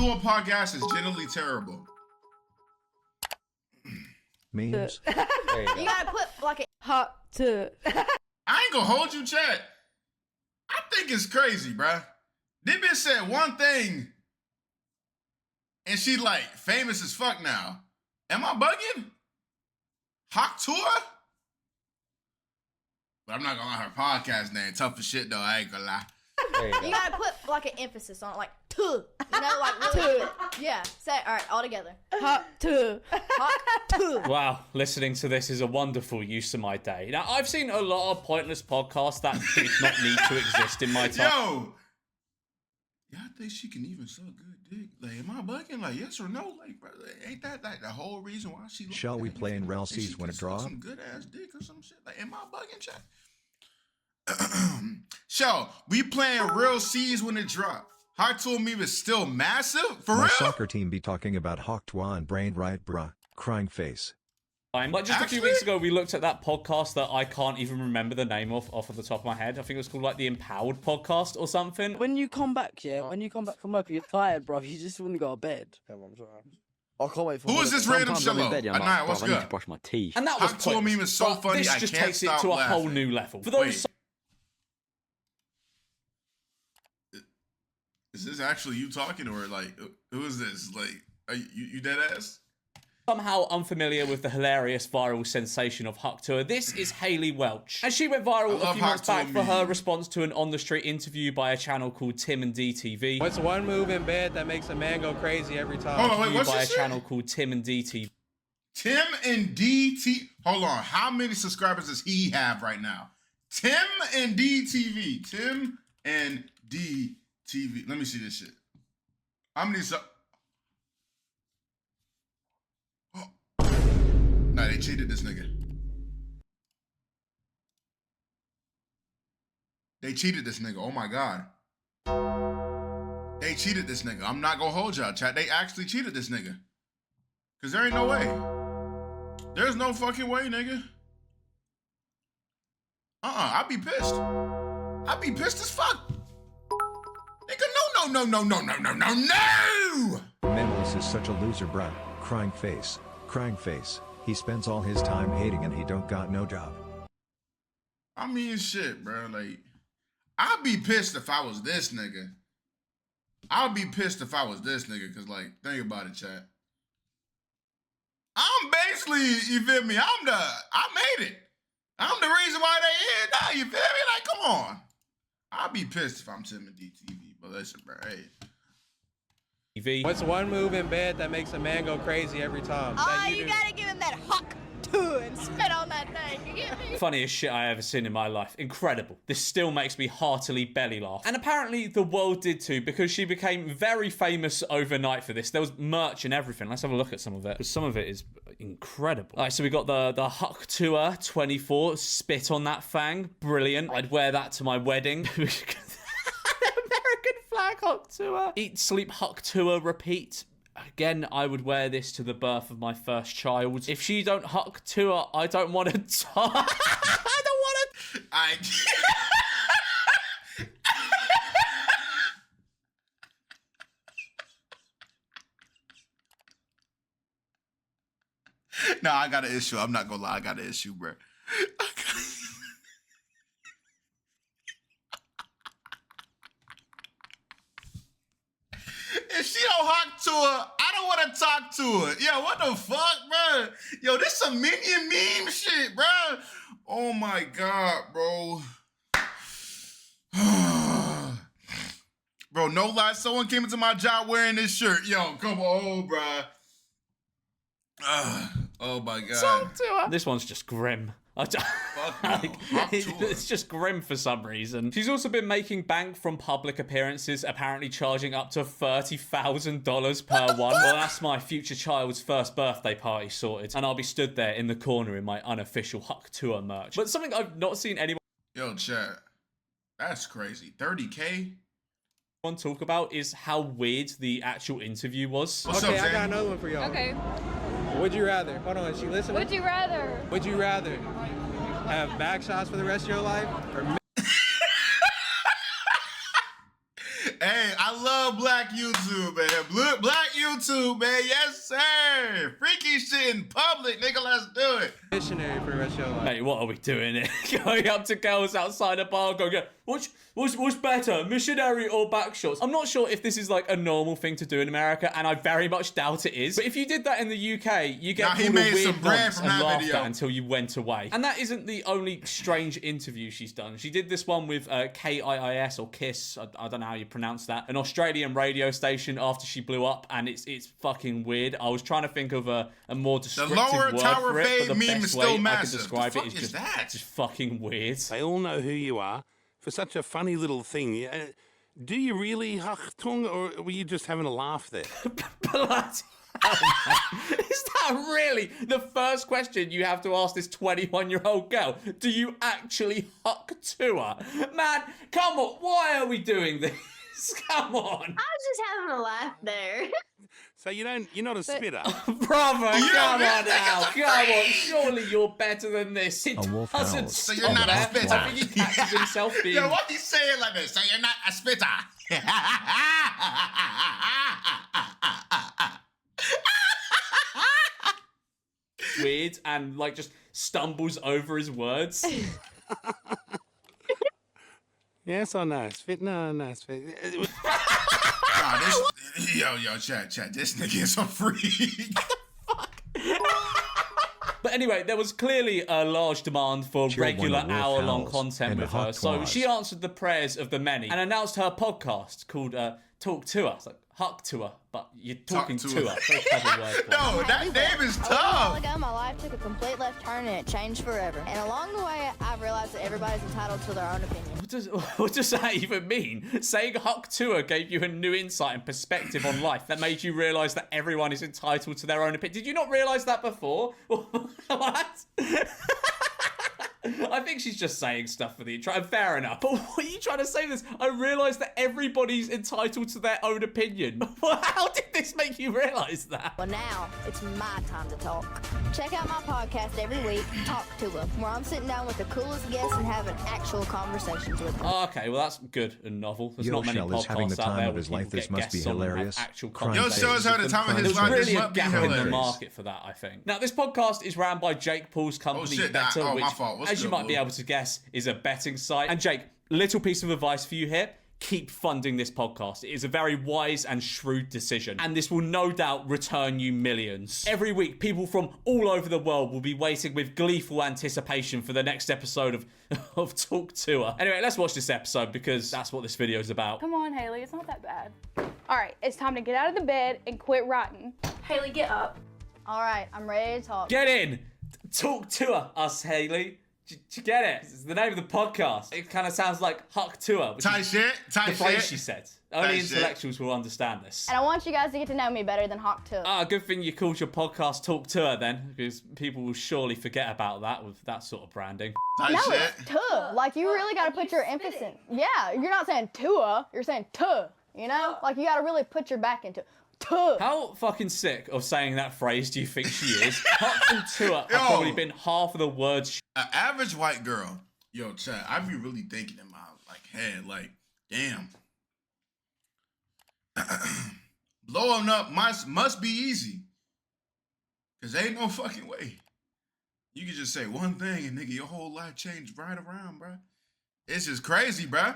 Tuah podcast is generally terrible. Memes. You gotta put like a hot to. I ain't gonna hold you, chat. I think it's crazy, bruh. This bitch said one thing, and she like famous as fuck now. Am I bugging? Hawk Tuah? But I'm not gonna lie, her podcast name tough as shit though. I ain't gonna lie. You gotta put like an emphasis on it, like to. You know, like to. Yeah. Say all right, all together. Hot to. Hot to. Wow, listening to this is a wonderful use of my day. Now, I've seen a lot of pointless podcasts that did not need to exist in my time. Yo, y'all think she can even suck good dick? Like, am I bugging? Like, yes or no? Like, bro, ain't that like the whole reason why she? Shall we play in Rel C's Win a Draw? Some good ass dick or some shit. Like, am I bugging, chat? So we playing real C's when it drop. Hawk Tuah meme is still massive for My real. soccer team be talking about Hawk Tuah and brain right, bruh. Crying face. Like just a few weeks ago, we looked at that podcast that I can't even remember the name of off of the top of my head. I think it was called like the Empowered Podcast or something. When you come back, when you come back from work, you're tired, bro. You just want to go to bed. I can't wait for. Who is this random shallow? Anaya, what's I need good? to brush my teeth. And that was Hawk Tuah meme is so but funny. This I just can't takes it stop to a whole laughing. new level. For those. Is this actually you talking, or like who is this? Like, are you dead ass? Somehow unfamiliar with the hilarious viral sensation of Hawk Tuah, this is Hayley Welch. And she went viral a few months back for her response to an on-the-street interview by a channel called Tim and DTV. What's one move in bed that makes a man go crazy every time? Hold on, wait, what's by a this channel called Tim and DTV. Tim and DT. Hold on, how many subscribers does he have right now? Tim and DTV. Tim and DTV. Let me see this shit. How many Nah, they cheated this nigga. They cheated this nigga. Oh my God. They cheated this nigga. I'm not gonna hold y'all, chat. They actually cheated this nigga. Cause there ain't no way. There's no fucking way, nigga. I'd be pissed. I'd be pissed as fuck. Nigga, no. Memories is such a loser, bruh. Crying face. Crying face. He spends all his time hating and he don't got no job. I mean, shit, bro. Like, I'd be pissed if I was this nigga. I'd be pissed if I was this nigga, cause like, think about it, chat. I'm basically, you feel me? I made it. I'm the reason why they here now, you feel me? Like, come on. I'd be pissed if I'm Tim and DTV, but listen, bro, hey. What's one move in bed that makes a man go crazy every time? Oh, you gotta give him that Hawk Tuah and spit on that thing. You get me? Funniest shit I ever seen in my life. Incredible. This still makes me heartily belly laugh. And apparently the world did too, because she became very famous overnight for this. There was merch and everything. Let's have a look at some of it, because some of it is incredible. All right, so we got the Hawk Tuah 24, spit on that fang. Brilliant. I'd wear that to my wedding. Flag Hawk Tuah. Eat, sleep, Hawk Tuah, repeat. Again, I would wear this to the birth of my first child. If she don't Hawk Tuah, I don't want to talk. I don't want to. No, I got an issue. I'm not gonna lie. I got an issue, bro. If she don't Hawk Tuah, I don't want to talk to her. Yo, what the fuck, bro? Yo, this some minion meme shit, bro. Oh my God, bro. Bro, no lie, someone came into my job wearing this shirt. Yo, come on, bro. Oh my God. This one's just grim. It's just grim for some reason. She's also been making bank from public appearances, apparently charging up to $30,000 per one. Well, that's my future child's first birthday party sorted, and I'll be stood there in the corner in my unofficial Hawk Tuah merch. But something I've not seen anyone chat, that's crazy. 30K? talk about is how weird the actual interview was. What's Okay, up, I Zane? got another one for y'all. Okay. Would you rather? Hold on, is she listening? Would you rather? Would you rather have back shots for the rest of your life, or Hey, I love black YouTube, man. Black YouTube, man. Yes, sir. Freaky shit in public, nigga. Let's do it. Missionary for the rest of your life. Mate, what are we doing here? Going up to girls outside a bar going, what's better, missionary or back shots? I'm not sure if this is like a normal thing to do in America, and I very much doubt it is. But if you did that in the UK, you get he called made a some weird bread nonce from and that laughed video. at until you went away. And that isn't the only strange interview she's done. She did this one with KIIS or KISS, I don't know how you pronounce that, an Australian radio station after she blew up, and it's fucking weird. I was trying to think of a more descriptive lower word tower for it, fade but the meme best is still way I can massive. describe The it is fuck is just, that? just fucking weird. They all know who you are for such a funny little thing. Do you really, Achtung, or were you just having a laugh there? Bloody hell, man. Is that really the first question you have to ask this 21-year-old girl? Do you actually huck to her? Man, come on. Why are we doing this? Come on. I was just having a laugh there. So you're not a spitter. Brother, come man, on now. Come on. Surely you're better than this. It A wolf doesn't howls. So stop you're not a there. spitter. I think he catches himself being... Yo, why he say it like this? So you're not a spitter. weird and like just stumbles over his words. Yes or no? Spit? No, spit. Nah, yo, chat. This nigga is a freak. But anyway, there was clearly a large demand for She had one regular of Wolf hour-long Howls content and with the her, hot so twas. she answered the prayers of the many and announced her podcast called Talk to Us. Like, Huck to her, but you're talking to to her. her. Very clever word. No, that name is A little while tough. ago, my life took a complete left turn and it changed forever. And along the way, I've realized that everybody's entitled to their own opinion. What does that even mean? Saying Huck to her gave you a new insight and perspective on life that made you realise that everyone is entitled to their own opinion. Did you not realise that before? What? I think she's just saying stuff for the intro. Fair enough. But what are you trying to say with this? I realised that everybody's entitled to their own opinion. How did this make you realise that? Well, now it's my time to talk. Check out my podcast every week, Talk to Her, where I'm sitting down with the coolest guests and having actual conversations with them. Oh, okay, well that's good and novel. There's Yo not many Shell is having the podcasts out time there of where his people life. This get must be guests on and have hilarious. actual Crime Yo, conversations shows her with the them. time of his There's life. This really a must be gap in the hilarious. market for that, I think. Now, this podcast is ran by Jake Paul's company, shit, Better, my which, fault. What's as you good, might be Blue? able to guess, is a betting site. And Jake, little piece of advice for you here. Keep funding this podcast. It is a very wise and shrewd decision, and this will no doubt return you millions. Every week, people from all over the world will be waiting with gleeful anticipation for the next episode of Talk to Her. Anyway, let's watch this episode because that's what this video is about. Come on, Haley, it's not that bad. All right, it's time to get out of the bed and quit rotting. Haley, get up. All right, I'm ready to talk. Get in! Talk to her, us, Haley. Do you get it? It's the name of the podcast. It kind of sounds like Huck to her. Which Tight is shit. the Tight phrase shit. she said. Only Tight shit. intellectuals will understand this. And I want you guys to get to know me better than Hawk to Her. Ah, good thing you called your podcast Talk to Her then, because people will surely forget about that with that sort of branding. Tight No, shit. it's tuh. Like, you really got to put your emphasis. Yeah, you're not saying tua, you're saying tuh. You know? Like, you got to really put your back into it. Tuh. How fucking sick of saying that phrase do you think she is? Huck and Tuah have Yo. probably been half of the words An average white girl. Yo, chat. I be really thinking in my head, like, damn. Blowing up must be easy. Cause ain't no fucking way. You can just say one thing and nigga, your whole life changed right around, bruh. It's just crazy, bruh.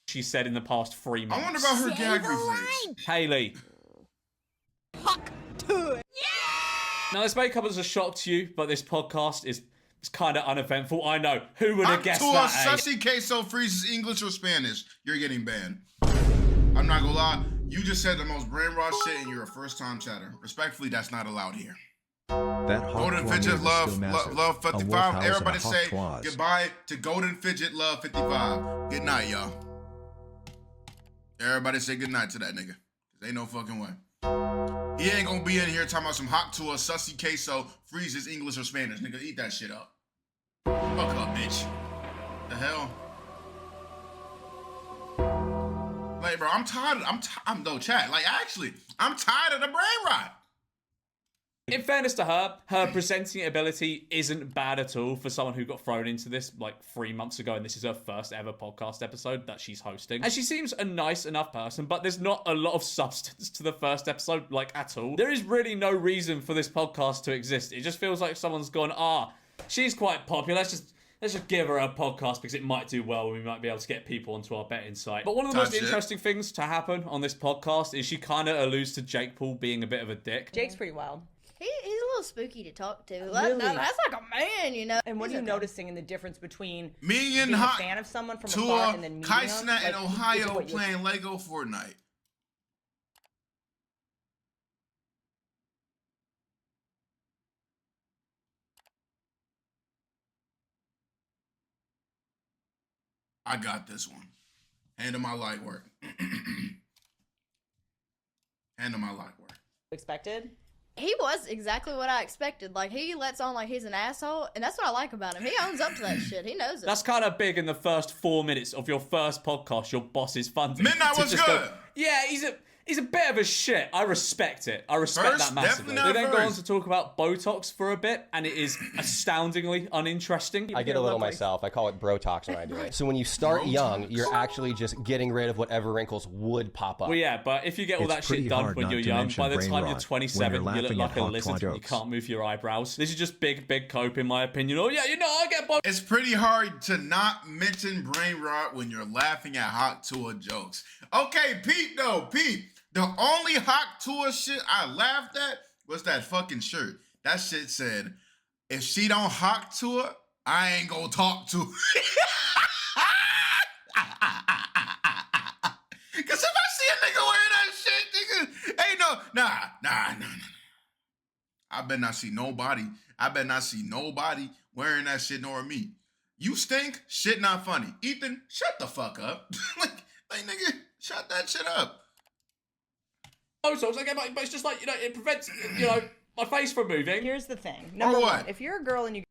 she said in the past 3 minutes. I wonder about her gag reflex. Haley. Huck to it. Now, this may come as a shock to you, but this podcast is kind of uneventful. I know. Who would have guessed Tuah, that, eh? sussy queso freezes English or Spanish. You're getting banned. I'm not gonna lie. You just said the most brainwash shit and you're a first-time chatter. Respectfully, that's not allowed here. That hot Golden twas Fidget is love still massive. love A wolf 55. howls and a Everybody hawk say twas. goodbye to Golden Fidget love 55. Good night, y'all. Everybody say good night to that nigga. 'Cause ain't no fucking way. He ain't gonna be in here talking about some hot to a sussy queso freezes English or Spanish. Nigga, eat that shit up. Fuck up, bitch. The hell? Like, bro, I'm tired. I'm no chat. Like, actually, I'm tired of the brain rot. In fairness to her, her presenting ability isn't bad at all for someone who got thrown into this like 3 months ago, and this is her first ever podcast episode that she's hosting. And she seems a nice enough person, but there's not a lot of substance to the first episode, like, at all. There is really no reason for this podcast to exist. It just feels like someone's gone, she's quite popular, let's just give her a podcast because it might do well and we might be able to get people onto our betting site. But one of the most interesting things to happen on this podcast is she kind of alludes to Jake Paul being a bit of a dick. Jake's pretty wild. He's a little spooky to talk to. Really? That's like a man, you know. And what are you noticing in the difference between me and being a fan of someone from afar and then meeting them? Kaisna in Ohio playing Lego Fortnite. I got this one. Hand of my light work. Hand of my light work. Expected? He was exactly what I expected. Like, he lets on like he's an asshole, and that's what I like about him. He owns up to that shit. He knows it. That's kind of big in the first 4 minutes of your first podcast. Your boss is funding. Midnight was good. Yeah, he's a bit of a shit. I respect it. I respect that massively. They then go on to talk about Botox for a bit, and it is astoundingly uninteresting. I get a little myself. I call it Brotox when I do it. So when you start young, you're actually just getting rid of whatever wrinkles would pop up. Well, yeah, but if you get all that shit done when you're young, by the time you're 27, you look like a lizard. You can't move your eyebrows. This is just big cope, in my opinion. Oh, yeah, I get Botox. It's pretty hard to not mention brain rot when you're laughing at Hawk Tuah jokes. Okay, Pete, though, Pete. The only Hawk Tuah shit I laughed at was that fucking shirt. That shit said, if she don't Hawk Tuah, I ain't gonna talk to her. Cause if I see a nigga wearing that shit, nigga, ain't nah. I better not see nobody wearing that shit nor me. You stink, shit not funny. Ethan, shut the fuck up. like nigga, shut that shit up. Botox, okay, but it's just like, it prevents, my face from moving. Here's the thing. Number one, if you're a girl and you...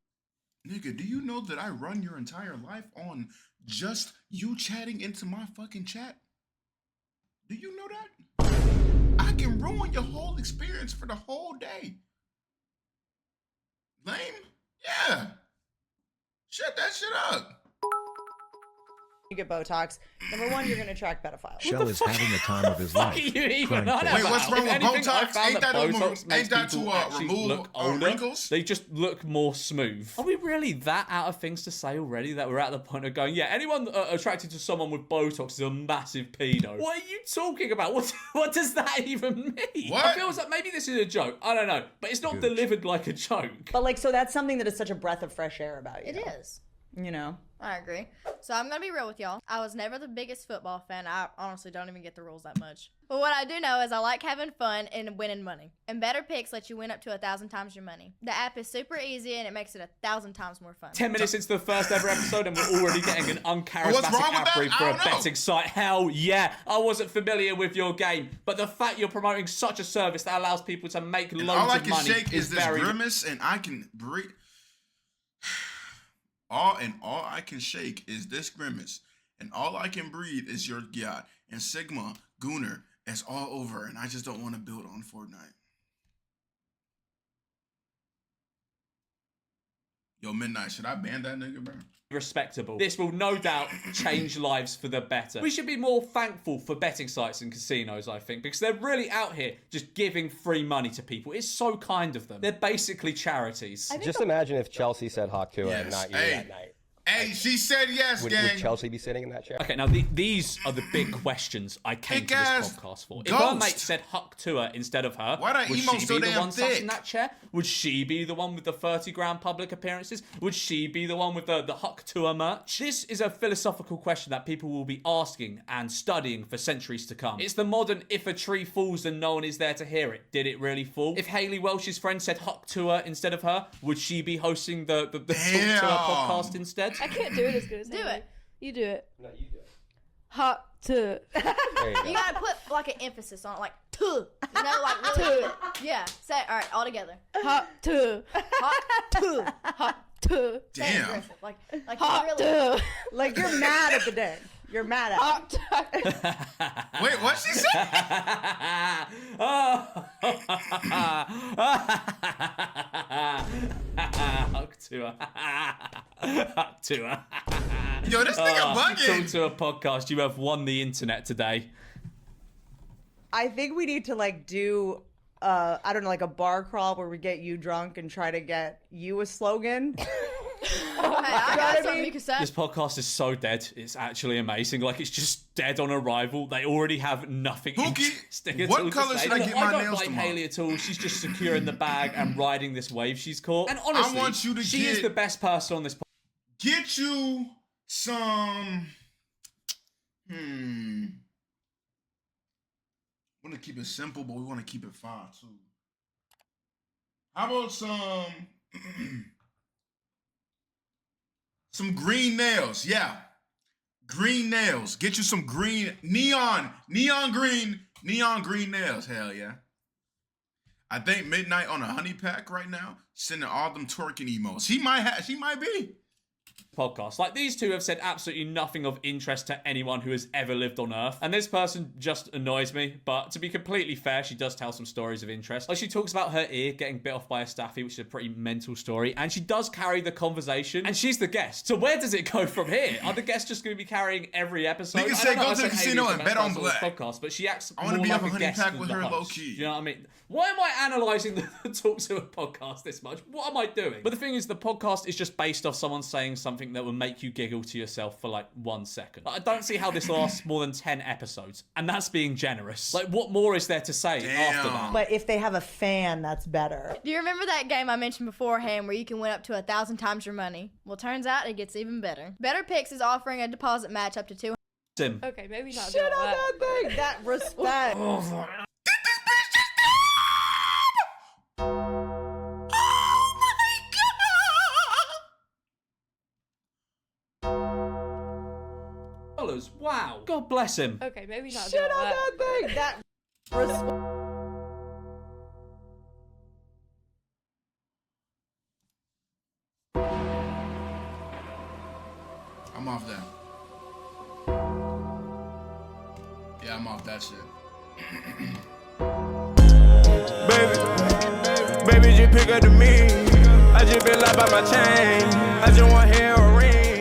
Nigga, do you know that I run your entire life on just you chatting into my fucking chat? Do you know that? I can ruin your whole experience for the whole day. Lame? Yeah. Shut that shit up. You get Botox. Number one, you're going to attract pedophiles. Shell is having the time of his life. Wait, what's wrong with Botox? Ain't that to remove wrinkles? They just look more smooth. Are we really that out of things to say already that we're at the point of going, yeah, anyone attracted to someone with Botox is a massive pedo? What are you talking about? What does that even mean? What? I feel like maybe this is a joke. I don't know. But it's not delivered like a joke. But so that's something that is such a breath of fresh air about you. It is. I agree. So I'm going to be real with y'all. I was never the biggest football fan. I honestly don't even get the rules that much. But what I do know is I like having fun and winning money. And Better Picks lets you win up to 1,000 times your money. The app is super easy and it makes it 1,000 times more fun. 10 minutes into the first ever episode and we're already getting an uncharismatic app brief for a betting site. Hell yeah. I wasn't familiar with your game. But the fact you're promoting such a service that allows people to make loads of money all I can shake is this grimace and I can breathe. All I can shake is this grimace, and all I can breathe is your yacht. And Sigma, Gooner, is all over, and I just don't want to build on Fortnite. Yo, Midnight, should I ban that nigga, bro? Respectable. This will no doubt change lives for the better. We should be more thankful for betting sites and casinos, I think, because they're really out here just giving free money to people. It's so kind of them. They're basically charities. Just imagine if Chelsea said Hawk Tuah and not you that night. Hey, she said yes, would Chelsea be sitting in that chair? Okay, now these are the big questions I came to this podcast for. If her mate said Hawk Tuah instead of her, would she be the one sat in that chair? Would she be the one with the 30-grand public appearances? Would she be the one with the Hawk Tuah merch? This is a philosophical question that people will be asking and studying for centuries to come. It's the modern if a tree falls and no one is there to hear it, did it really fall? If Hayley Welsh's friend said Hawk Tuah instead of her, would she be hosting the Talk Tuah podcast instead? I can't do it as good as Do it. You do it. No, you do it. Hot to. You gotta put like an emphasis on it, like to. Like really. Yeah. Say it. All right, all together. Hot to. Hot to. Hot to. Damn. Like Hot really. to. Like you're mad at the day. You're mad at Wait, what she said? Oh, Huck Tuah. Huck Tuah. Yo, this nigga bugging. Come to a podcast. You have won the internet today. I think we need to like do I don't know, like a bar crawl where we get you drunk and try to get you a slogan. I got something you can say. This podcast is so dead. It's actually amazing. Like, it's just dead on arrival. They already have nothing interesting at all what color to say. should I get my I don't nails blame tomorrow? Haley at all. She's just secure in the bag and riding this wave she's caught. And honestly, I want you to she is the best person on this podcast. Get you some. I want to keep it simple, but we want to keep it fine too. How about some green nails? Yeah, green nails. Get you some green neon green nails. Hell yeah. I think Midnight on a honey pack right now, sending all them twerking emos. She might be. Podcast. Like, these two have said absolutely nothing of interest to anyone who has ever lived on Earth. And this person just annoys me. But to be completely fair, she does tell some stories of interest. Like, she talks about her ear getting bit off by a staffy, which is a pretty mental story. And she does carry the conversation. And she's the guest. So where does it go from here? Are the guests just going to be carrying every episode? Nigga said go to the casino and bet on black. Podcast, but she acts I want to more be like up a a honey guest pack than with the her host. low key. Do you know what I mean? Why am I analysing the Talk to a podcast this much? What am I doing? But the thing is, the podcast is just based off someone saying something that will make you giggle to yourself for like 1 second. I don't see how this lasts more than 10 episodes, and that's being generous. Like, what more is there to say after that? But if they have a fan, that's better. Do you remember that game I mentioned beforehand where you can win up to 1,000 times your money? Well, turns out it gets even better. Better Picks is offering a deposit match up to 200. Sim. Okay, maybe not. Shit on that thing. That respect. Wow. God bless him. Okay, maybe not. Shit on that thing. That respect. I'm off that. Yeah, I'm off that shit. Baby, just pick up the me. I just been locked by my chain. I just want hair or ring.